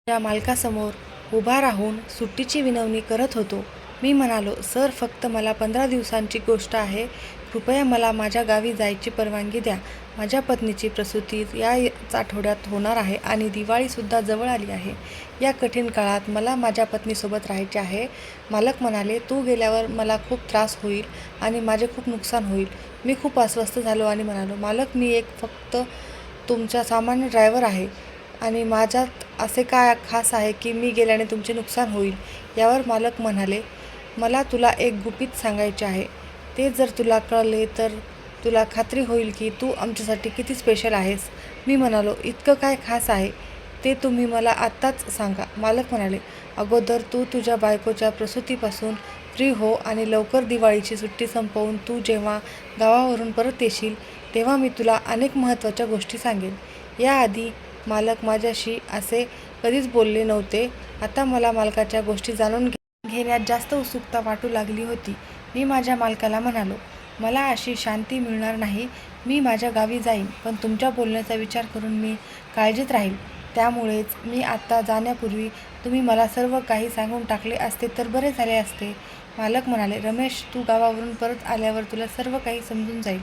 त्या मालकासमोर उभा राहून सुट्टीची विनवणी करत होतो. मी म्हणालो, सर फक्त मला 15 दिवसांची गोष्ट आहे. कृपया मला माझ्या गावी जायची परवानगी द्या. माझ्या पत्नीची प्रसूती याच आठवड्यात होणार आहे आणि दिवाळीसुद्धा जवळ आली आहे. या कठीण काळात मला माझ्या पत्नीसोबत राहायचे आहे. मालक म्हणाले, तू गेल्यावर मला खूप त्रास होईल आणि माझे खूप नुकसान होईल. मी खूप अस्वस्थ झालो आणि म्हणालो, मालक मी फक्त तुमचा सामान्य ड्रायव्हर आहे आणि माझ्यात असे काय खास आहे की मी गेल्याने तुमचे नुकसान होईल. यावर मालक म्हणाले, मला तुला एक गुपित सांगायचे आहे. ते जर तुला कळले तर तुला खात्री होईल की तू आमच्यासाठी किती स्पेशल आहेस. मी म्हणालो, इतकं काय खास आहे ते तुम्ही मला आत्ताच सांगा. मालक म्हणाले, अगोदर तू तुझ्या बायकोच्या प्रसूतीपासून फ्री हो आणि लवकर दिवाळीची सुट्टी संपवून तू जेव्हा गावावरून परत येशील तेव्हा मी तुला अनेक महत्त्वाच्या गोष्टी सांगेन. याआधी मालक माझ्याशी असे कधीच बोलले नव्हते. आता मला मालकाच्या गोष्टी जाणून घेण्यात जास्त उत्सुकता वाटू लागली होती. मी माझ्या मालकाला म्हणालो, मला अशी शांती मिळणार नाही. मी माझ्या गावी जाईन, पण तुमच्या बोलण्याचा विचार करून मी काळजीत राहील. त्यामुळेच मी आत्ता जाण्यापूर्वी तुम्ही मला सर्व काही सांगून टाकले असते तर बरे झाले असते. मालक म्हणाले, रमेश तू गावावरून परत आल्यावर तुला सर्व काही समजून जाईल.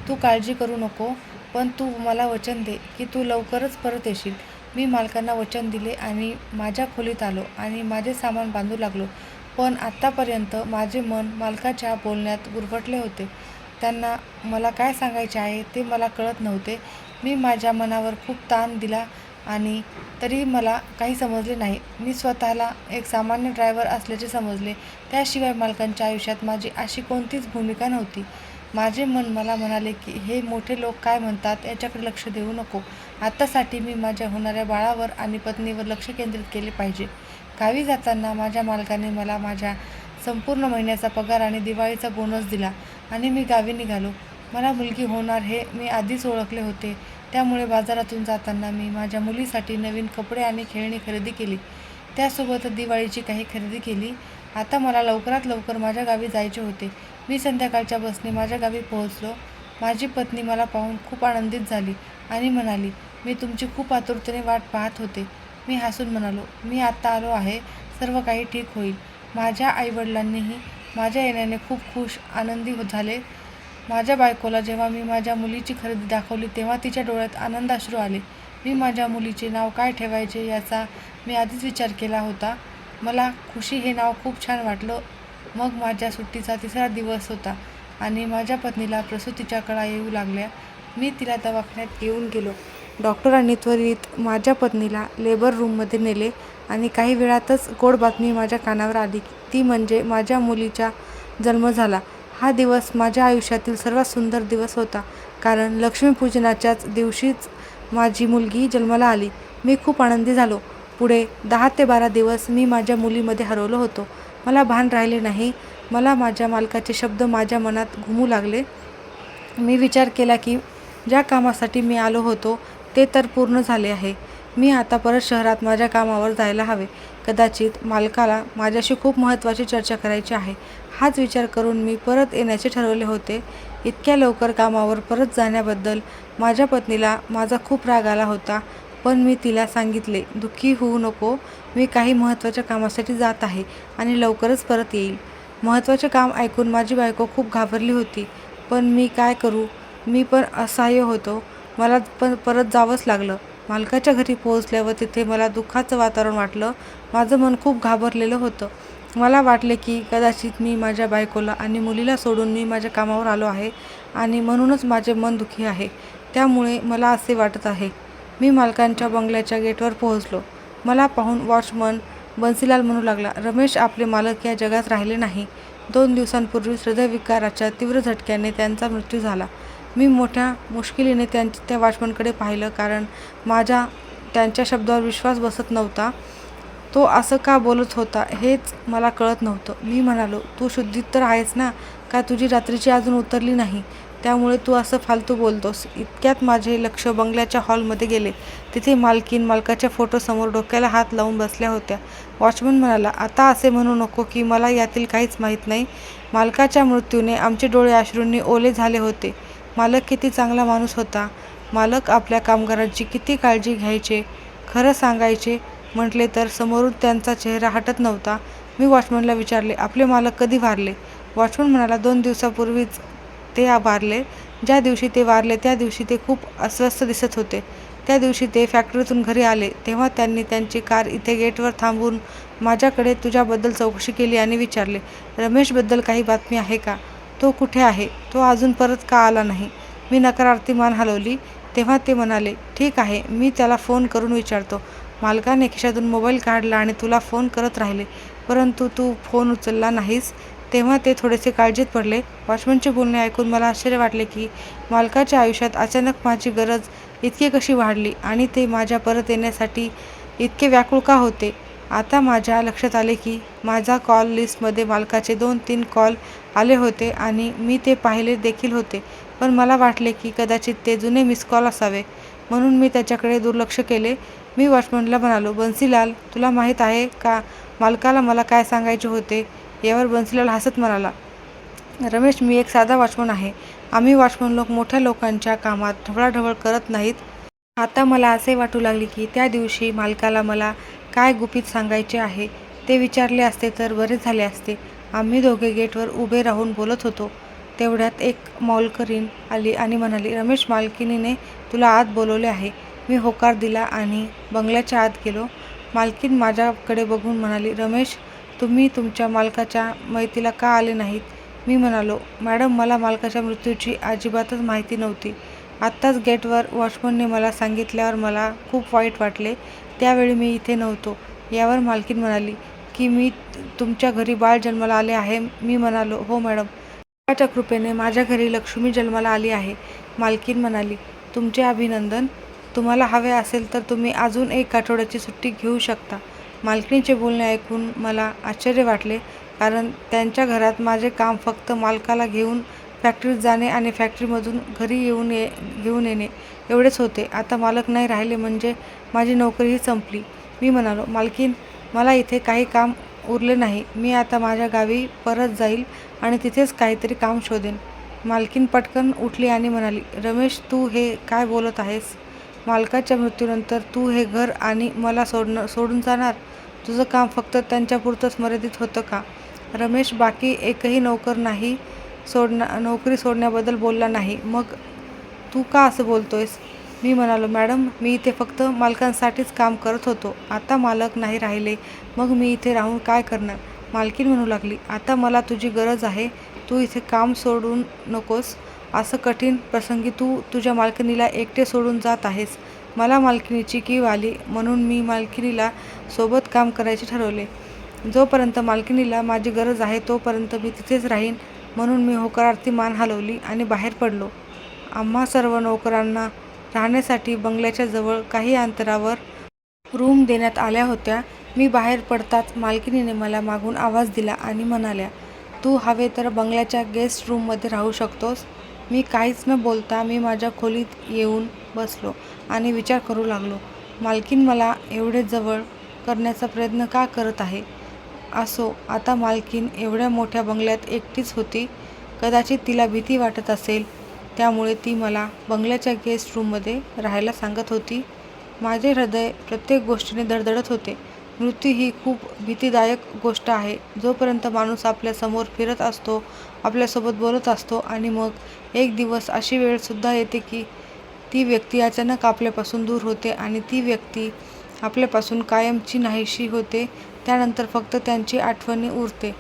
तू काळजी करू नको, पण तू मला वचन दे की तू लवकरच परत येशील. मी मालकांना वचन दिले आणि माझ्या खोलीत आलो आणि माझे सामान बांधू लागलो. पण आत्तापर्यंत माझे मन मालकाच्या बोलण्यात गुरफटले होते. त्यांना मला काय सांगायचे आहे ते मला कळत नव्हते. मी माझ्या मनावर खूप ताण दिला आणि तरी मला काही समजले नाही. मी स्वतःला एक सामान्य ड्रायव्हर असल्याचे समजले. त्याशिवाय मालकांच्या आयुष्यात माझी अशी कोणतीच भूमिका नव्हती. माझे मन मला म्हणाले की हे मोठे लोक काय म्हणतात याच्याकडे लक्ष देऊ नको. आत्तासाठी मी माझ्या होणाऱ्या बाळावर आणि पत्नीवर लक्ष केंद्रित केले पाहिजे. गावी जाताना माझ्या मालकाने मला माझ्या संपूर्ण महिन्याचा पगार आणि दिवाळीचा बोनस दिला आणि मी गावी निघालो. मला मुलगी होणार हे मी आधीच ओळखले होते. त्यामुळे बाजारातून जाताना मी माझ्या मुलीसाठी नवीन कपडे आणि खेळणी खरेदी केली. त्यासोबतच दिवाळीची काही खरेदी केली. आता मला लवकरात लवकर माझ्या गावी जायचे होते. मी संध्याकाळच्या बसने माझ्या गावी पोहोचलो. माझी पत्नी मला पाहून खूप आनंदित झाली आणि म्हणाली, मी तुमची खूप आतुरतेने वाट पाहत होते. मी हसून म्हणालो, मी आत्ता आलो आहे. सर्व काही ठीक होईल. माझ्या आईवडिलांनीही माझ्या येण्याने खूप खुश आनंदी झाले. माझ्या बायकोला जेव्हा मी माझ्या मुलीची खरेदी दाखवली तेव्हा तिच्या डोळ्यात आनंदाश्रू आले. मी माझ्या मुलीचे नाव काय ठेवायचे याचा मी आधीच विचार केला होता. मला खुशी हे नाव खूप छान वाटलं. मग माझ्या सुट्टीचा 3रा दिवस होता आणि माझ्या पत्नीला प्रसूतीच्या कळा येऊ लागल्या. मी तिला दवाखान्यात घेऊन गेलो. डॉक्टरांनी त्वरित माझ्या पत्नीला लेबर रूममध्ये नेले आणि काही वेळातच गोड बातमी माझ्या कानावर आली. ती म्हणजे माझ्या मुलीचा जन्म झाला. हा दिवस माझ्या आयुष्यातील सर्वात सुंदर दिवस होता, कारण लक्ष्मीपूजनाच्याच दिवशीच माझी मुलगी जन्माला आली. मी खूप आनंदी झालो. पुढे 10 ते 12 दिवस मी माझ्या मुलीमध्ये हरवलो होतो. मला भान राहिले नाही. मला माझ्या मालकाचे शब्द माझ्या मनात घुमू लागले. मी विचार केला की ज्या कामासाठी मी आलो होतो ते तर पूर्ण झाले आहे. मी आता परत शहरात माझ्या कामावर जायला हवे. कदाचित मालकाला माझ्याशी खूप महत्त्वाची चर्चा करायची आहे. हाच विचार करून मी परत येण्याचे ठरवले होते. इतक्या लवकर कामावर परत जाण्याबद्दल माझ्या पत्नीला माझा खूप राग आला होता. पण मी तिला सांगितले, दुःखी होऊ नको. मी काही महत्त्वाच्या कामासाठी जात आहे आणि लवकरच परत येईल. महत्त्वाचे काम ऐकून माझी बायको खूप घाबरली होती. पण मी काय करू? मी पण असहाय्य होतो. मला पण परत जावंच लागलं. मालकाच्या घरी पोहोचल्यावर तिथे मला दुःखाचं वातावरण वाटलं. माझं मन खूप घाबरलेलं होतं. मला वाटले की कदाचित मी माझ्या बायकोला आणि मुलीला सोडून मी माझ्या कामावर आलो आहे आणि म्हणूनच माझे मन दुःखी आहे. त्यामुळे मला असे वाटत आहे. मी मालकांच्या बंगल्याच्या गेटवर पोहोचलो. मला पाहून वॉचमन बन्सीलाल म्हणू लागला, रमेश आपले मालक या जगात राहिले नाही. 2 दिवसांपूर्वीच हृदयविकाराच्या तीव्र झटक्याने त्यांचा मृत्यू झाला. मी मोठ्या मुश्किलीने त्या वॉचमनकडे पाहिलं, कारण माझा त्यांच्या शब्दावर विश्वास बसत नव्हता. तो असं का बोलत होता हेच मला कळत नव्हतं. मी म्हणालो, तू शुद्धीत तर आहेस ना? का तुझी रात्रीची अजून उतरली नाही? त्यामुळे तू असं फालतू बोलतोस. इतक्यात माझे लक्ष बंगल्याच्या हॉलमध्ये गेले. तिथे मालकीण मालकाच्या फोटोसमोर डोक्याला हात लावून बसल्या होत्या. वॉचमन म्हणाला, आता असे म्हणू नको की मला यातील काहीच माहीत नाही. मालकाच्या मृत्यूने आमचे डोळे अश्रूंनी ओले झाले होते. मालक किती चांगला माणूस होता. मालक आपल्या कामगारांची किती काळजी घ्यायचे. खरं सांगायचे म्हटले तर समोरून त्यांचा चेहरा हटत नव्हता. मी वॉचमनला विचारले, आपले मालक कधी वारले? वॉचमन म्हणाला, 2 दिवसापूर्वीच ते वारले. ज्या दिवशी ते वारले त्या दिवशी ते खूप अस्वस्थ दिसत होते. त्या दिवशी ते फॅक्टरीतून घरी आले तेव्हा त्यांनी त्यांची कार इथे गेटवर थांबवून माझ्याकडे तुझ्याबद्दल चौकशी केली आणि विचारले, रमेशबद्दल काही बातमी आहे का? तो कुठे आहे? तो अजून परत का आला नाही? मी नकारार्थी मान हलवली. तेव्हा ते म्हणाले, ठीक आहे, मी त्याला फोन करून विचारतो. मालकाने खिशातून मोबाईल काढला आणि तुला फोन करत राहिले, परंतु तू फोन उचलला नाहीस. तेव्हा ते थोडेसे काळजीत पडले. वॉचमनचे बोलणे ऐकून मला आश्चर्य वाटले की मालकाच्या आयुष्यात अचानक माझी गरज इतकी कशी वाढली आणि ते माझ्या परत येण्यासाठी इतके व्याकुळ का होते. आता माझ्या लक्षात आले की माझ्या कॉल लिस्टमध्ये मालकाचे 2-3 कॉल आले होते आणि मी ते पाहिले देखील होते, पण मला वाटले की कदाचित ते जुने मिस कॉल असावे, म्हणून मी त्याच्याकडे दुर्लक्ष केले. मी वॉचमनला म्हणालो, बन्सीलाल, तुला माहीत आहे का मालकाला मला काय सांगायचे होते? यावर बन्सीलाल हसत म्हणाला, रमेश, मी एक साधा वॉचमन आहे. आम्ही वॉचमन लोक मोठ्या लोकांच्या कामात ढवळाढवळ करत नाहीत. आता मला असे वाटू लागले की त्या दिवशी मालकाला मला काय गुपित सांगायचे आहे ते विचारले असते तर बरे झाले असते. आम्ही दोघे गेटवर उभे राहून बोलत होतो. तेवढ्यात एक मौलकरीण आली आणि म्हणाली, रमेश, मालकिनीने तुला आत बोलवले आहे. मी होकार दिला आणि बंगल्याच्या आत गेलो. मालकीण माझ्याकडे बघून म्हणाली, रमेश, तुम्ही तुमच्या मालकाच्या मयतीला का आले नाहीत? मी म्हणालो, मॅडम, मला मालकाच्या मृत्यूची अजिबातच माहिती नव्हती. आत्ताच गेटवर वॉचमनने मला सांगितल्यावर मला खूप वाईट वाटले. त्यावेळी मी इथे नव्हतो. यावर मालकीण म्हणाली की मी तुमच्या घरी बाळ जन्माला आले आहे. मी म्हणालो, हो मॅडम, देवाच्या कृपेने माझ्या घरी लक्ष्मी जन्माला आली आहे. मालकीण म्हणाली, तुमचे अभिनंदन. तुम्हाला हवे असेल तर तुम्ही अजून 1 आठवड्याची सुट्टी घेऊ शकता. मालकीणचे बोलणे ऐकून मला आश्चर्य वाटले, कारण त्यांच्या घरात माझे काम फक्त मालकाला घेऊन फॅक्टरीत जाणे आणि फॅक्टरीमधून घरी घेऊन येणे एवढेच होते. आता मालक नाही राहिले म्हणजे माझी नोकरीही संपली. मी म्हणालो, मालकीण, मला इथे काही काम उरले नाही. मी आता माझ्या गावी परत जाईल आणि तिथेच काहीतरी काम शोधेन. मालकीण पटकन उठली आणि म्हणाली, रमेश, तू हे काय बोलत आहेस? मालकाच्या मृत्यूनंतर तू हे घर आणि मला सोडून जाणार? तुझं काम फक्त त्यांच्यापुरतंच मर्यादित होतं का? रमेश बाकी एकही नोकरी सोडण्याबद्दल बोलला नाही. मग तू का असं बोलतोयस? मी म्हणालो, मॅडम, मी इथे फक्त मालकांसाठीच काम करत होतो. आता मालक नाही राहिले, मग मी इथे राहून काय करणार? मालकीण म्हणू लागली, आता मला तुझी गरज आहे. तू इथे काम सोडून नकोस. असं कठीण प्रसंगी तू तुझ्या मालकिणीला एकटे सोडून जात आहेस. मला मालकिणीची कीव आली म्हणून मी मालकिणीला सोबत काम करायचे ठरवले. जोपर्यंत मालकिणीला माझी गरज आहे तोपर्यंत मी तिथेच राहीन, म्हणून मी होकारार्थी मान हलवली आणि बाहेर पडलो. आम्हा सर्व नोकरांना राहण्यासाठी बंगल्याच्या जवळ काही अंतरावर रूम देण्यात आल्या होत्या. मी बाहेर पडताच मालकिणीने मला मागून आवाज दिला आणि म्हणाल्या, तू हवे तर बंगल्याच्या गेस्ट रूममध्ये राहू शकतोस. मी काहीच न बोलता मी माझ्या खोलीत येऊन बसलो आणि विचार करू लागलो, मालकीण मला एवढे जवळ करण्याचा प्रयत्न का करत आहे? असो, आता मालकीण एवढ्या मोठ्या बंगल्यात एकटीच होती. कदाचित तिला भीती वाटत असेल, त्यामुळे ती मला बंगल्याच्या गेस्ट रूममध्ये राहायला सांगत होती. माझे हृदय प्रत्येक गोष्टीने धडधडत होते. मृत्यू ही खूप भीतीदायक गोष्ट आहे. जोपर्यंत माणूस आपल्यासमोर फिरत असतो, आपल्यासोबत बोलत असतो आणि मग एक दिवस अशी वेळसुद्धा येते की ती व्यक्ती अचानक आपल्यापासून दूर होते आणि ती व्यक्ती आपल्यापासून कायमची नाहीशी होते. त्यानंतर फक्त त्यांची आठवणी उरते.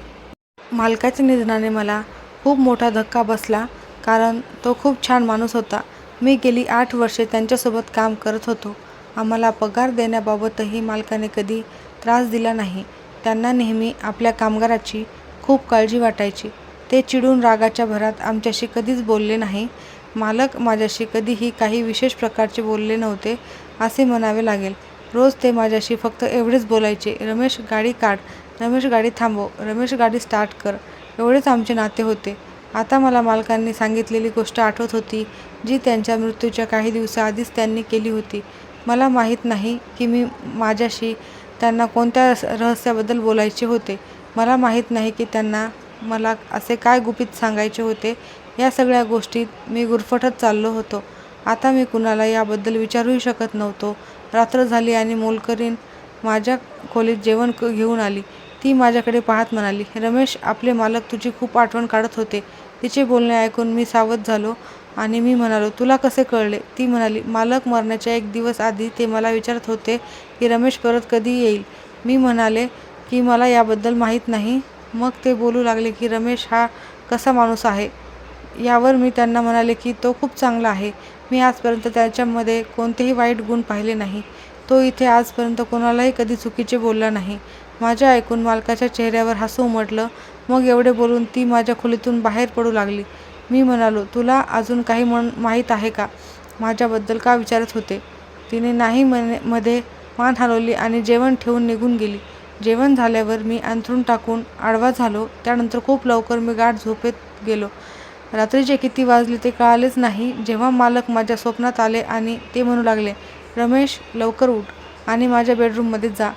मालकाच्या निधनाने मला खूप मोठा धक्का बसला, कारण तो खूप छान माणूस होता. मी गेली 8 वर्षे त्यांच्यासोबत काम करत होतो. आम्हाला पगार देण्याबाबतही मालकाने कधी त्रास दिला नाही. त्यांना नेहमी आपल्या कामगाराची खूप काळजी वाटायची. ते चिडून रागाच्या भरात आमच्याशी कधीच बोलले नाही. मालक माझ्याशी कधीही काही विशेष प्रकारचे बोलले नव्हते असे म्हणावे लागेल. रोज ते माझ्याशी फक्त एवढेच बोलायचे, रमेश, गाडी काढ, रमेश, गाडी थांबव, रमेश, गाडी स्टार्ट कर. एवढेच आमचे नाते होते. आता मला मालकांनी सांगितलेली गोष्ट आठवत होती, जी त्यांच्या मृत्यूच्या काही दिवसाआधीच त्यांनी केली होती. मला माहीत नाही की माझ्याशी त्यांना कोणत्या रहस्याबद्दल बोलायचे होते. मला माहीत नाही की त्यांना मला असे काय गुपित सांगायचे होते. या सगळ्या गोष्टीत मी गुरफटत चाललो होतो. आता मी कुणाला याबद्दल विचारूही शकत नव्हतो. रात्र झाली आणि मोलकरीण माझ्या खोलीत जेवण घेऊन आली. ती माझ्याकडे पाहत म्हणाली, रमेश, आपले मालक तुझी खूप आठवण काढत होते. तिचे बोलणे ऐकून मी सावध झालो आणि मी म्हणालो, तुला कसे कळले? ती म्हणाली, मालक मरण्याच्या 1 दिवस आधी ते मला विचारत होते की रमेश परत कधी येईल. मी म्हणाले की मला याबद्दल माहीत नाही. मग ते बोलू लागले की रमेश हा कसा माणूस आहे. यावर मी त्यांना म्हणाले की तो खूप चांगला आहे. मी आजपर्यंत त्याच्यामध्ये कोणतेही वाईट गुण पाहिले नाही. तो इथे आजपर्यंत कोणालाही कधी चुकीचे बोलला नाही. माझे ऐकून मालकाच्या चेहऱ्यावर हसू उमटलं. मग एवढे बोलून ती माझ्या खोलीतून बाहेर पडू लागली. मी म्हणालो, तुला अजून काही माहीत आहे का? माझ्याबद्दल का विचारत होते? तिने नाही मध्ये मान हलवली आणि जेवण ठेवून निघून गेली. जेवण झाल्यावर मी अंथरूण टाकून आडवा झालो. त्यानंतर खूप लवकर मी गाढ झोपेत गेलो. रात्रीचे किती वाजले ते कळालेच नाही. जेव्हा मालक माझ्या स्वप्नात आले आणि ते म्हणू लागले, रमेश, लवकर उठ आणि माझ्या बेडरूममध्ये जा.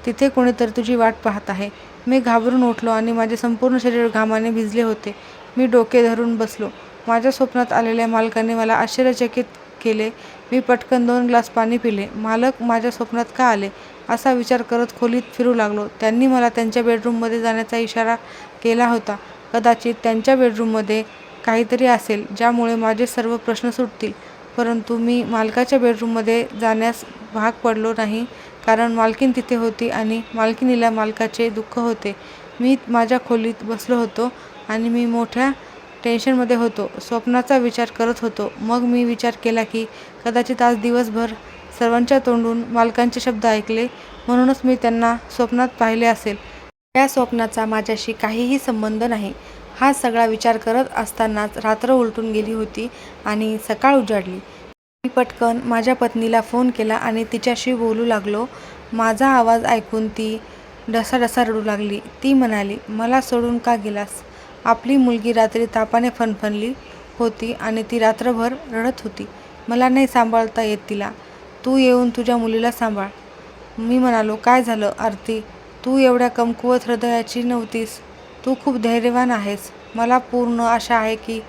तिथे कोणीतरी तुझी वाट पाहत आहे. मी घाबरून उठलो आणि माझे संपूर्ण शरीर घामाने भिजले होते. मी डोके धरून बसलो. माझ्या स्वप्नात आलेल्या मालकाने मला आश्चर्यचकित केले. मी पटकन 2 ग्लास पाणी पिले. मालक माझ्या स्वप्नात का आले असा विचार करत खोलीत फिरू लागलो. त्यांनी मला त्यांच्या बेडरूममध्ये जाण्याचा इशारा केला होता. कदाचित त्यांच्या बेडरूममध्ये काहीतरी असेल ज्यामुळे माझे सर्व प्रश्न सुटतील. परंतु मी मालकाच्या बेडरूममध्ये जाण्यास भाग पडलो नाही, कारण मालकीण तिथे होती आणि मालकिणीला मालकाचे दुःख होते. मी माझ्या खोलीत बसलो होतो आणि मी मोठ्या टेन्शनमध्ये होतो. स्वप्नाचा विचार करत होतो. मग मी विचार केला की कदाचित आज दिवसभर सर्वांच्या तोंडून मालकांचे शब्द ऐकले, म्हणूनच मी त्यांना स्वप्नात पाहिले असेल. त्या स्वप्नाचा माझ्याशी काहीही संबंध नाही. हा सगळा विचार करत असतानाच रात्र उलटून गेली होती आणि सकाळ उजाडली. मी पटकन माझ्या पत्नीला फोन केला आणि तिच्याशी बोलू लागलो. माझा आवाज ऐकून ती ढसाढसा रडू लागली. ती म्हणाली, मला सोडून का गेलास? आपली मुलगी रात्री तापाने फणफणली होती आणि ती रात्रभर रडत होती. मला नाही सांभाळता येत तिला. तू येऊन तुझ्या मुलीला सांभाळ. मी म्हणालो, काय झालं आरती? तू एवढ्या कमकुवत हृदयाची नव्हतीस. तू खूप धैर्यवान आहेस. मला पूर्ण आशा आहे की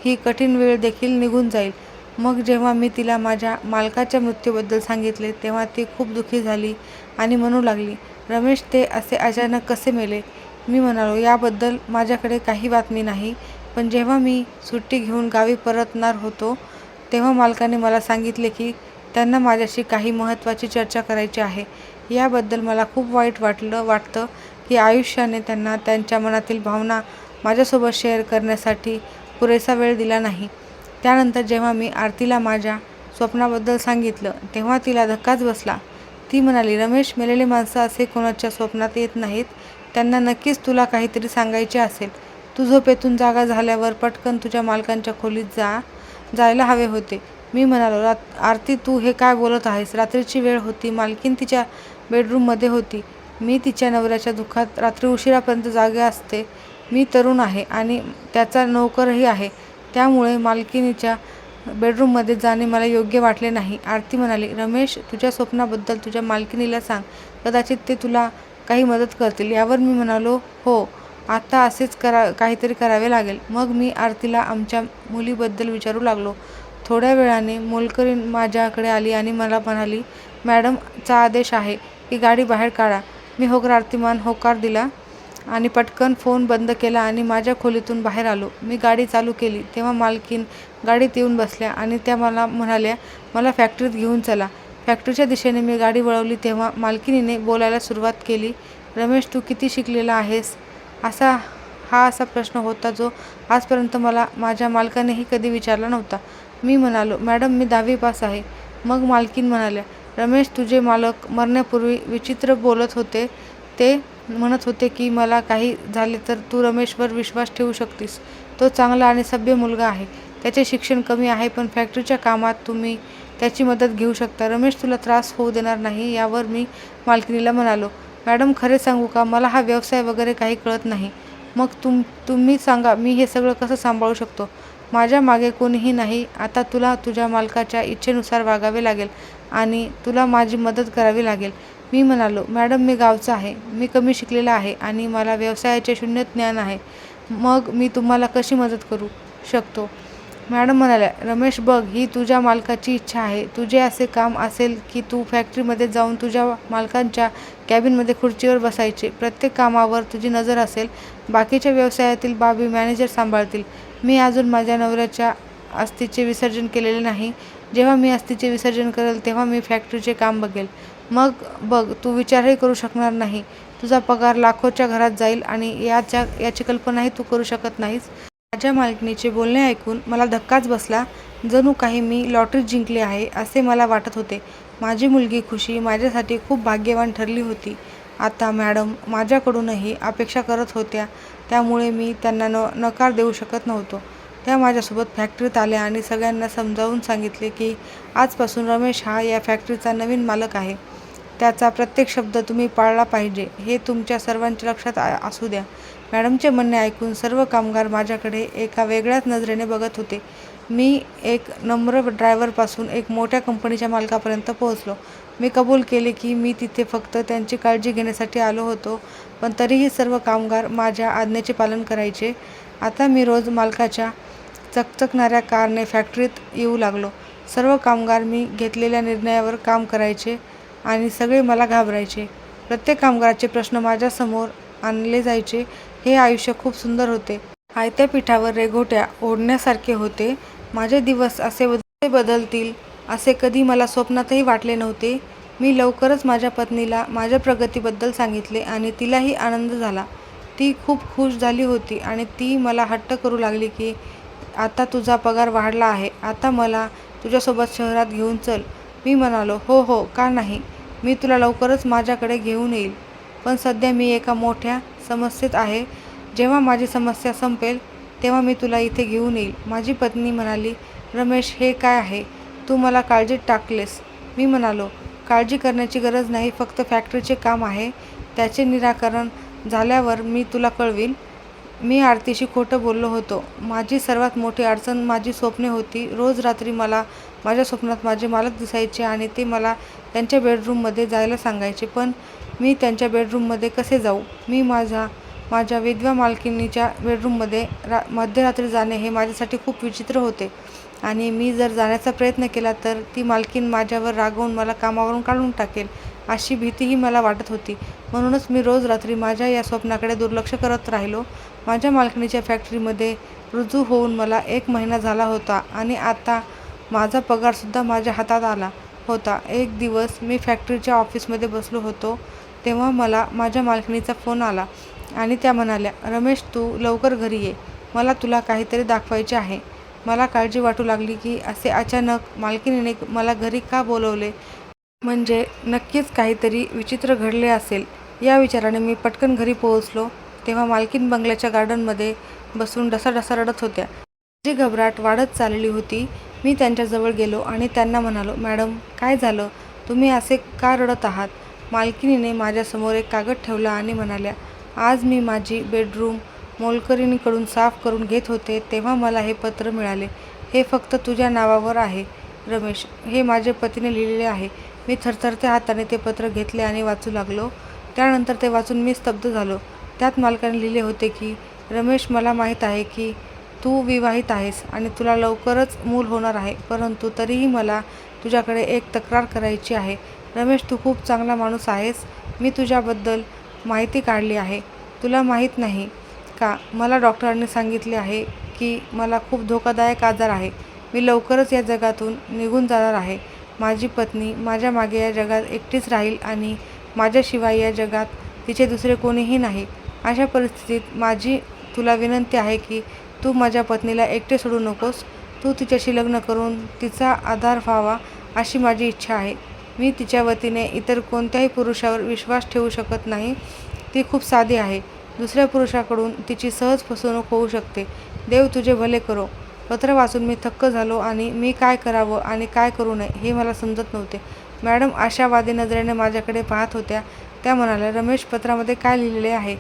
ही कठीण वेळ देखील निघून जाईल. मग जेव्हा मी तिला माझ्या मालकाच्या मृत्यूबद्दल सांगितले तेव्हा ती खूप दुःखी झाली आणि म्हणू लागली, रमेश, ते असे अचानक कसे मेले? मी म्हणालो, याबद्दल माझ्याकडे काही बातमी नाही. पण जेव्हा मी सुट्टी घेऊन गावी परतणार होतो तेव्हा मालकाने मला सांगितले की त्यांना माझ्याशी काही महत्त्वाची चर्चा करायची आहे. याबद्दल मला खूप वाईट वाटतं की आयुष्याने त्यांना त्यांच्या मनातील भावना माझ्यासोबत शेअर करण्यासाठी पुरेसा वेळ दिला नाही. त्यानंतर जेव्हा मी आरतीला माझ्या स्वप्नाबद्दल सांगितलं तेव्हा तिला धक्काच बसला. ती म्हणाली, रमेश, मेलेले माणसं असे कोणाच्या स्वप्नात येत नाहीत. त्यांना नक्कीच तुला काहीतरी सांगायचे असेल. तू झोपेतून जागा झाल्यावर पटकन तुझ्या मालकांच्या खोलीत जायला हवे होते. मी म्हणालो, आरती, तू हे काय बोलत आहेस? रात्रीची वेळ होती. मालकीण तिच्या बेडरूममध्ये होती. मी तिच्या नवऱ्याच्या दुःखात रात्री उशिरापर्यंत जागे असते. मी तरुण आहे आणि त्याचा नोकरही आहे. त्यामुळे मालकिणीच्या बेडरूममध्ये जाणे मला योग्य वाटले नाही. आरती म्हणाली, रमेश, तुझ्या स्वप्नाबद्दल तुझ्या मालकिणीला सांग. कदाचित ते तुला काही मदत करतील. यावर मी म्हणालो, हो, आता असेच काहीतरी करावे लागेल. मग मी आरतीला आमच्या मुलीबद्दल विचारू लागलो. थोड्या वेळाने मोलकरीण माझ्याकडे आली आणि मला म्हणाली, मॅडम, चा आदेश आहे की गाडी बाहेर काढा. मी होकारार्थीमान होकार दिला आणि पटकन फोन बंद केला आणि माझ्या खोलीतून बाहेर आलो. मी गाडी चालू केली तेव्हा मालकीण गाडीत येऊन बसल्या आणि त्या मला म्हणाल्या, मला फॅक्टरीत घेऊन चला. फॅक्टरीच्या दिशेने मी गाडी वळवली तेव्हा मालकिणीने बोलायला सुरुवात केली, रमेश, तू किती शिकलेला आहेस? हा असा प्रश्न होता जो आजपर्यंत मला माझ्या मालकानेही कधी विचारला नव्हता. मी म्हणालो, मॅडम, मी 10वी पास आहे. मग मालकीण म्हणाल्या, रमेश, तुझे मालक मरण्यापूर्वी विचित्र बोलत होते. ते म्हणत होते की मला काही झाले तर तू रमेशवर विश्वास ठेवू शकतीस. तो चांगला आणि सभ्य मुलगा आहे. त्याचे शिक्षण कमी आहे, पण फॅक्टरीच्या कामात तुम्ही त्याची मदत घेऊ शकता. रमेश तुला त्रास होऊ देणार नाही. यावर मी मालकिणीला म्हणालो, मॅडम, खरे सांगू का, मला हा व्यवसाय वगैरे काही कळत नाही. मग तुम्ही सांगा, मी हे सगळं कसं सांभाळू शकतो? माझ्या मागे कोणीही नाही. आता तुला तुझ्या मालकाच्या इच्छेनुसार वागावे लागेल आणि तुला माझी मदत करावी लागेल. मी म्हणालो, मॅडम, मी गावचा आहे. मी कमी शिकलेला आहे आणि मला व्यवसायाचे शून्य ज्ञान आहे. मग मी तुम्हाला कशी मदत करू शकतो? मॅडम म्हणाल्या, रमेश बघ, ही तुझ्या मालकाची इच्छा आहे. तुझे असे काम असेल की तू फॅक्टरीमध्ये जाऊन तुझ्या मालकांच्या कॅबिनमध्ये खुर्चीवर बसायचे. प्रत्येक कामावर तुझी नजर असेल. बाकीच्या व्यवसायातील बाबी मॅनेजर सांभाळतील. मी अजून माझ्या नवऱ्याच्या अस्थीचे विसर्जन केलेले नाही. जेव्हा मी अस्थीचे विसर्जन करेल तेव्हा मी फॅक्टरीचे काम बघेल. मग बघ, तू विचारही करू शकणार नाही. तुझा पगार लाखोच्या घरात जाईल आणि याची कल्पनाही तू करू शकत नाहीस. माझ्या मालकिणीचे बोलणे ऐकून मला धक्काच बसला. जणू काही मी लॉटरी जिंकली आहे असे मला वाटत होते. माझी मुलगी खुशी माझ्यासाठी खूप भाग्यवान ठरली होती. आता मॅडम माझ्याकडूनही अपेक्षा करत होत्या, त्यामुळे मी त्यांना नकार देऊ शकत नव्हतो. त्या माझ्यासोबत फॅक्टरीत आल्या आणि सगळ्यांना समजावून सांगितले की आजपासून रमेश हा या फॅक्टरीचा नवीन मालक आहे. त्याचा प्रत्येक शब्द तुम्ही पाळला पाहिजे, हे तुमच्या सर्वांच्या लक्षात असू द्या. मॅडमचे म्हणणे ऐकून सर्व कामगार माझ्याकडे एका वेगळ्याच नजरेने बघत होते. मी एक नम्र ड्रायव्हरपासून एक मोठ्या कंपनीच्या मालकापर्यंत पोहोचलो. मी कबूल केले की मी तिथे फक्त त्यांची काळजी घेण्यासाठी आलो होतो, पण तरीही सर्व कामगार माझ्या आज्ञेचे पालन करायचे. आता मी रोज मालकाच्या चकचकणाऱ्या कारने फॅक्टरीत येऊ लागलो. सर्व कामगार मी घेतलेल्या निर्णयावर काम करायचे आणि सगळे मला घाबरायचे. प्रत्येक कामगाराचे प्रश्न माझ्यासमोर आणले जायचे. हे आयुष्य खूप सुंदर होते. आयत्या पिठावर रेघोट्या ओढण्यासारखे होते. माझे दिवस असे बदलतील असे कधी मला स्वप्नातही वाटले नव्हते. मी लवकरच माझ्या पत्नीला माझ्या प्रगतीबद्दल सांगितले आणि तिलाही आनंद झाला. ती खूप खुश झाली होती आणि ती मला हट्ट करू लागली की आता तुझा पगार वाढला आहे, आता मला तुझ्यासोबत शहरात घेऊन चल. मी म्हणालो, हो हो, का नाही, मी तुला लवकरच माझ्याकडे घेऊन येईल. पण सध्या मी एका मोठ्या समस्येत आहे. जेव्हा माझी समस्या संपेल तेव्हा मी तुला इथे घेऊन येईल. माझी पत्नी म्हणाली, रमेश हे काय आहे, तू मला काळजीत टाकलेस. मी म्हणालो, काळजी करण्याची गरज नाही, फक्त फॅक्टरीचे काम आहे. त्याचे निराकरण झाल्यावर मी तुला कळवीन. मी आरतीशी खोटं बोललो होतो. माझी सर्वात मोठी अडचण माझी स्वप्ने होती. रोज रात्री मला माझ्या स्वप्नात माझे मालक दिसायचे आणि ते मला त्यांच्या बेडरूममध्ये जायला सांगायचे. पण मी त्यांच्या बेडरूममध्ये कसे जाऊ? मी माझ्या विधवा मालकिणीच्या बेडरूममध्ये मध्यरात्री जाणे हे माझ्यासाठी खूप विचित्र होते आणि मी जर जाण्याचा प्रयत्न केला तर ती मालकीण माझ्यावर रागावून मला कामावरून काढून टाकेल अशी भीतीही मला वाटत होती. म्हणूनच मी रोज रात्री माझ्या या स्वप्नाकडे दुर्लक्ष करत राहिलो. माझ्या मालकिणीच्या फॅक्टरीमध्ये रुजू होऊन मला 1 महिना झाला होता आणि आता माझा पगारसुद्धा माझ्या हातात आला होता. एक दिवस मी फॅक्टरीच्या ऑफिसमध्ये बसलो होतो, तेव्हा मला माझ्या मालकिणीचा फोन आला आणि त्या म्हणाल्या, रमेश तू लवकर घरी ये, मला तुला काहीतरी दाखवायचे आहे. मला काळजी वाटू लागली की असे अचानक मालकिणीने मला घरी का बोलवले, म्हणजे नक्कीच काहीतरी विचित्र घडले असेल. या विचाराने मी पटकन घरी पोहोचलो तेव्हा मालकीण बंगल्याच्या गार्डनमध्ये बसून ढसाढसा रडत होत्या. माझी घबराट वाढत चालली होती. मी त्यांच्याजवळ गेलो आणि त्यांना म्हणालो, मॅडम काय झालं, तुम्ही असे का रडत आहात? मालकिणीने माझ्यासमोर एक कागद ठेवला आणि म्हणाल्या, आज मी माझी बेडरूम मोलकरीणीकडून साफ करून घेत होते तेव्हा मला हे पत्र मिळाले. हे फक्त तुझ्या नावावर आहे रमेश, हे माझ्या पतीने लिहिलेले आहे. मी थरथरत्या हाताने ते पत्र घेतले आणि वाचू लागलो. त्यानंतर ते वाचून मी स्तब्ध झालो. त्यात मालकाने लिहिले होते की रमेश, मला माहीत आहे की तू विवाहित आहेस आणि तुला लवकरच मूल होणार आहे, परंतु तरीही मला तुझ्याकडे एक तक्रार करायची आहे. रमेश तू खूप चांगला माणूस आहेस. मी तुझ्याबद्दल माहिती काढली आहे. तुला माहीत नाही का, मला डॉक्टरांनी सांगितले आहे की मला खूप धोकादायक आजार आहे. मी लवकरच या जगातून निघून जाणार आहे. माझी पत्नी माझ्या मागे या जगात एकटीच राहील आणि माझ्याशिवाय या जगात तिचे दुसरे कोणीही नाही. अशा परिस्थितीत माझी तुला विनंती आहे की तू माझ्या पत्नीला एकटे सोडू नकोस. तू तिच्याशी लग्न करून तिचा आधार व्हावा अशी माझी इच्छा आहे. मी तिच्या वतीने इतर कोणत्याही पुरुषावर विश्वास ठेवू शकत नाही. ती खूप साधी आहे. दुसऱ्या पुरुषाकडून तिची सहज फसवणूक होऊ शकते. देव तुझे भले करो. पत्र वाचून मी थक्क झालो आणि मी काय करावं आणि काय करू नये हे मला समजत नव्हते. मॅडम आशावादी नजरेने माझ्याकडे पाहत होत्या. त्या म्हणाल्या, रमेश पत्रामध्ये काय लिहिलेले आहे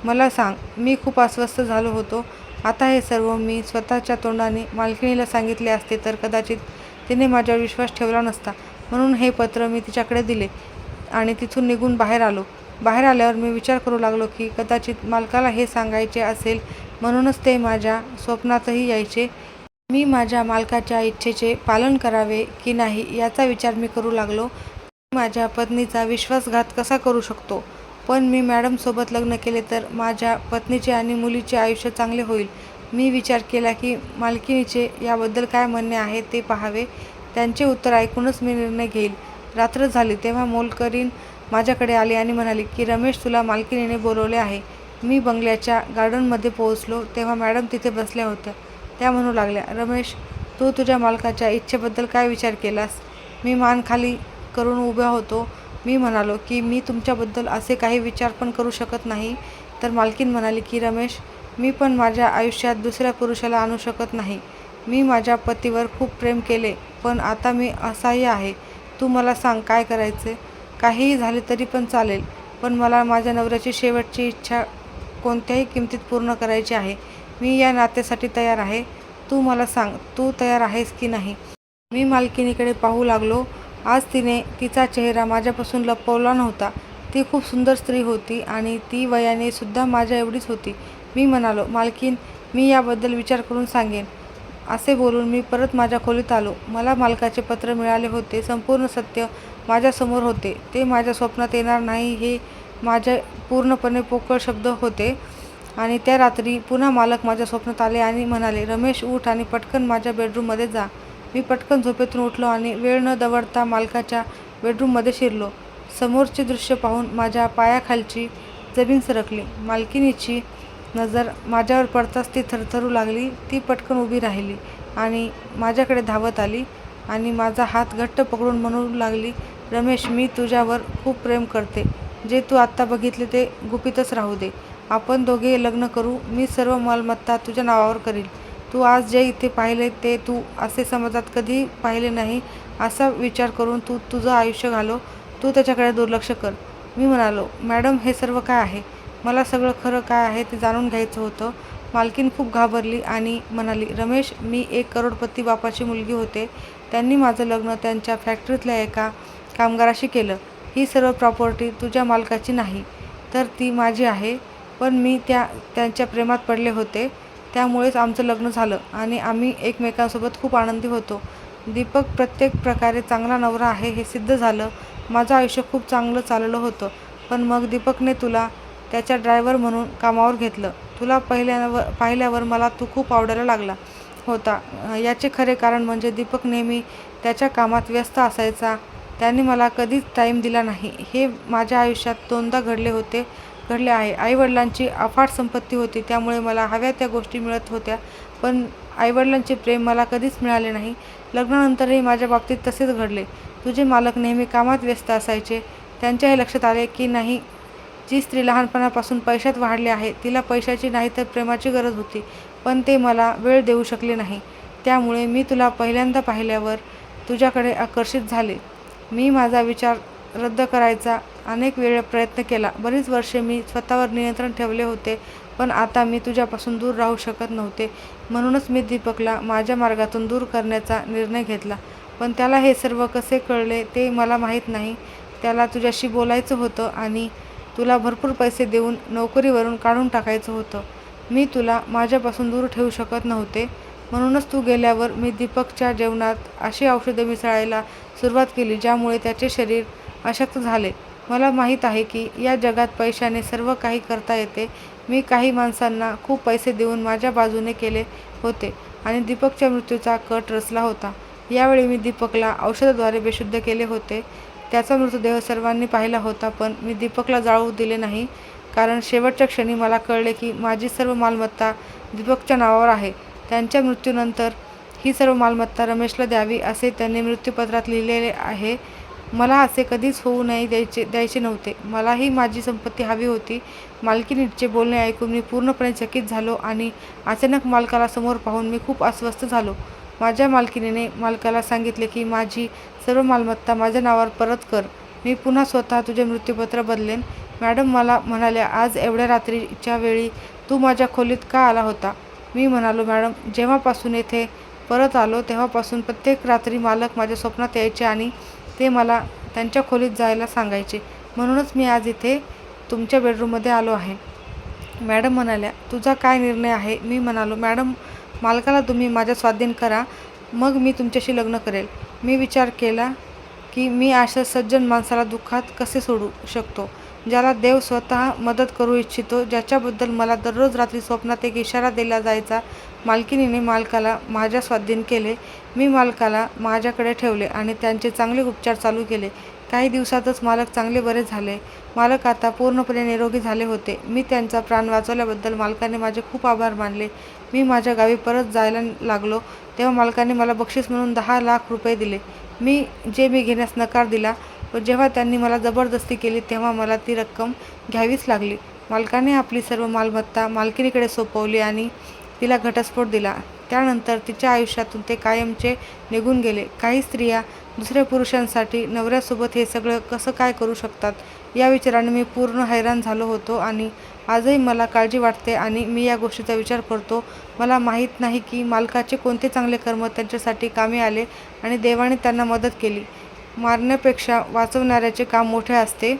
मला सांग. मी खूप अस्वस्थ झालो होतो. आता हे सर्व मी स्वतःच्या तोंडाने मालकिणीला सांगितले असते तर कदाचित तिने माझ्यावर विश्वास ठेवला नसता. म्हणून हे पत्र मी तिच्याकडे दिले आणि तिथून निघून बाहेर आलो. बाहेर आल्यावर मी विचार करू लागलो की कदाचित मालकाला हे सांगायचे असेल म्हणूनच ते माझ्या स्वप्नातही यायचे. मी माझ्या मालकाच्या इच्छेचे पालन करावे की नाही याचा विचार मी करू लागलो. मी माझ्या पत्नीचा विश्वासघात कसा करू शकतो? पण मी मॅडमसोबत लग्न केले तर माझ्या पत्नीचे आणि मुलीचे आयुष्य चांगले होईल. मी विचार केला की मालकिणीचे याबद्दल काय म्हणणे आहे ते पाहावे. त्यांचे उत्तर ऐकूनच मी निर्णय घेईल. रात्र झाली तेव्हा मोलकरीण माझ्याकडे आली आणि म्हणाली की रमेश, तुला मालकिणीने बोलवले आहे. मी बंगल्याच्या गार्डनमध्ये पोहोचलो तेव्हा मॅडम तिथे बसल्या होत्या. त्या म्हणू लागल्या, रमेश, तू तुझ्या मालकाच्या इच्छेबद्दल काय विचार केलास? मी मान खाली करून उभा होतो. मी म्हणालो की मी तुमच्याबद्दल असे काही विचार पण करू शकत नाही. तर मालकीण म्हणाली की रमेश, मी पण माझ्या आयुष्यात दुसऱ्या पुरुषाला आणू शकत नाही. मी माझ्या पतीवर खूप प्रेम केले, पण आता मी असहाय्य आहे. तू मला सांग काय करायचे? काहीही झाले तरी पण चालेल, पण मला माझ्या नवऱ्याची शेवटची इच्छा कोणत्याही किमतीत पूर्ण करायची आहे. मी या नात्यासाठी तयार आहे. तू मला सांग, तू तयार आहेस की नाही? मी मालकिणीकडे पाहू लागलो. आज तिने तिचा चेहरा माझ्यापासून लपवला नव्हता. ती खूप सुंदर स्त्री होती आणि ती वयाने सुद्धा माझ्या एवढीच होती. मी म्हणालो, मालकीण, मी याबद्दल विचार करून सांगेन. असे बोलून मी परत माझ्या खोलीत आलो. मला मालकाचे पत्र मिळाले होते. संपूर्ण सत्य माझ्यासमोर होते. ते माझ्या स्वप्नात येणार नाही हे माझे पूर्णपणे पोकळ शब्द होते. आणि त्या रात्री पुन्हा मालक माझ्या स्वप्नात आले आणि म्हणाले, रमेश, उठ आणि पटकन माझ्या बेडरूममध्ये जा. मी पटकन झोपेतून उठलो आणि वेळ न दवडता मालकाच्या बेडरूममध्ये शिरलो. समोरचे दृश्य पाहून माझ्या पायाखालची जमीन सरकली. मालकिणीची नजर माझ्यावर पडताच ती थरथरू लागली. ती पटकन उभी राहिली आणि माझ्याकडे धावत आली आणि माझा हात घट्ट पकडून म्हणू लागली, रमेश, मी तुझ्यावर खूप प्रेम करते. जे तू आत्ता बघितले ते गुपितच राहू दे. आपण दोघे लग्न करू. मी सर्व मालमत्ता तुझ्या नावावर करील. तू आज जे इथे पाहिले ते तू असे समाजात कधीही पाहिले नाही असा विचार करून तू तुझं आयुष्य घालव. तू त्याच्याकडे दुर्लक्ष कर. मी म्हणालो, मॅडम, हे सर्व काय आहे? मला सगळं खरं काय आहे ते जाणून घ्यायचं होतं. मालकीण खूप घाबरली आणि म्हणाली, रमेश, मी 1 करोडपती बापाची मुलगी होते. त्यांनी माझं लग्न त्यांच्या फॅक्टरीतल्या एका कामगाराशी केलं. ही सर्व प्रॉपर्टी तुझ्या मालकाची नाही, तर ती माझी आहे. पण मी त्यांच्या प्रेमात पडले होते. त्यामुळेच आमचं लग्न झालं आणि आम्ही एकमेकांसोबत खूप आनंदी होतो. दीपक प्रत्येक प्रकारे चांगला नवरा आहे हे सिद्ध झालं. माझं आयुष्य खूप चांगलं चाललं होतं. पण मग दीपकने तुला त्याच्या ड्रायव्हर म्हणून कामावर घेतलं. तुला पाहिल्यावर मला तू खूप आवडायला लागला होता. याचे खरे कारण म्हणजे दीपक नेहमी त्याच्या कामात व्यस्त असायचा. त्याने मला कधीच टाईम दिला नाही. हे माझ्या आयुष्यात 2दा घडले आहे. आईवडिलांची अफाट संपत्ती होती, त्यामुळे मला हव्या त्या गोष्टी मिळत होत्या. पण आईवडिलांचे प्रेम मला कधीच मिळाले नाही. लग्नानंतरही माझ्या बाबतीत तसेच घडले. तुझे मालक नेहमी कामात व्यस्त असायचे. त्यांच्या हे लक्षात आले की नाही, जी स्त्री लहानपणापासून पैशात वाढली आहे तिला पैशाची नाही तर प्रेमाची गरज होती. पण ते मला वेळ देऊ शकले नाही. त्यामुळे मी तुला पहिल्यांदा पाहिल्यावर तुझ्याकडे आकर्षित झाले. मी माझा विचार रद्द करायचा अनेक वेळा प्रयत्न केला. बरीच वर्षे मी स्वतःवर नियंत्रण ठेवले होते, पण आता मी तुझ्यापासून दूर राहू शकत नव्हते. म्हणूनच मी दीपकला माझ्या मार्गातून दूर करण्याचा निर्णय घेतला. पण त्याला हे सर्व कसे कळले ते मला माहीत नाही. त्याला तुझ्याशी बोलायचं होतं आणि तुला भरपूर पैसे देऊन नोकरीवरून काढून टाकायचं होतं. मी तुला माझ्यापासून दूर ठेवू शकत नव्हते. म्हणूनच तू गेल्यावर मी दीपकच्या जेवणात अशी औषधे मिसळायला सुरुवात केली ज्यामुळे त्याचे शरीर अशक्त झाले. मला माहीत आहे की या जगात पैशाने सर्व काही करता येते. मी काही माणसांना खूप पैसे देऊन माझ्या बाजूने केले होते आणि दीपकच्या मृत्यूचा कट रचला होता. यावेळी मी दीपकला औषधाद्वारे बेशुद्ध केले होते. त्याचा मृतदेह सर्वांनी पाहिला होता, पण मी दीपकला जाळू दिले नाही, कारण शेवटच्या क्षणी मला कळले की माझी सर्व मालमत्ता दीपकच्या नावावर आहे. त्यांच्या मृत्यूनंतर ही सर्व मालमत्ता रमेशला द्यावी असे त्यांनी मृत्यूपत्रात लिहिलेले आहे. मला असे कधीच होऊ नाही द्यायचे नव्हते. मलाही माझी संपत्ती हवी होती. मालकिणीचे बोलणे ऐकून मी पूर्णपणे चकित झालो आणि अचानक मालकाला समोर पाहून मी खूप अस्वस्थ झालो. माझ्या मालकिणीने मालकाला सांगितले की माझी सर्व मालमत्ता माझ्या नावावर परत कर. मी पुन्हा स्वतः तुझे मृत्यूपत्र बदलेन. मॅडम मला म्हणाल्या, आज एवढ्या रात्रीच्या वेळी तू माझ्या खोलीत का आला होता? मी म्हणालो, मॅडम, जेव्हापासून येथे परत आलो तेव्हापासून प्रत्येक रात्री मालक माझ्या स्वप्नात यायचे आणि ते मला त्यांच्या खोलीत जायला सांगायचे. म्हणूनच मी आज इथे तुमच्या बेडरूममध्ये आलो आहे. मॅडम म्हणाल्या, तुझा काय निर्णय आहे? मी म्हणालो, मॅडम, मालकाला तुम्ही माझ्या स्वाधीन करा, मग मी तुमच्याशी लग्न करेल. मी विचार केला की मी अशा सज्जन माणसाला दुःखात कसे सोडू शकतो, ज्याला देव स्वतः मदत करू इच्छितो, ज्याच्याबद्दल मला दररोज रात्री स्वप्नात एक इशारा दिला जायचा. मालकिणीने मालकाला माझ्या स्वाधीन केले. मी मालकाला माझ्याकडे ठेवले आणि त्यांचे चांगले उपचार चालू केले. काही दिवसातच मालक चांगले बरे झाले. मालक आता पूर्णपणे निरोगी झाले होते. मी त्यांचा प्राण वाचवल्याबद्दल मालकाने माझे खूप आभार मानले. मी माझ्या गावी परत जायला लागलो तेव्हा मालकाने मला बक्षीस म्हणून 10,00,000 रुपये दिले. मी घेण्यास नकार दिला, पण जेव्हा त्यांनी मला जबरदस्ती केली तेव्हा मला ती रक्कम घ्यावीच लागली. मालकाने आपली सर्व मालमत्ता मालकिणीकडे सोपवली आणि तिला घटस्फोट दिला. त्यानंतर तिच्या आयुष्यातून ते कायमचे निघून गेले. काही स्त्रिया दुसऱ्या पुरुषांसाठी नवऱ्यासोबत हे सगळं कसं काय करू शकतात, या विचाराने मी पूर्ण हैराण झालो होतो आणि आजही मला काळजी वाटते आणि मी या गोष्टीचा विचार करतो. मला माहीत नाही की मालकाचे कोणते चांगले कर्म त्यांच्यासाठी कामी आले आणि देवाने त्यांना मदत केली. मारण्यापेक्षा वाचवणाऱ्याचे काम मोठे असते.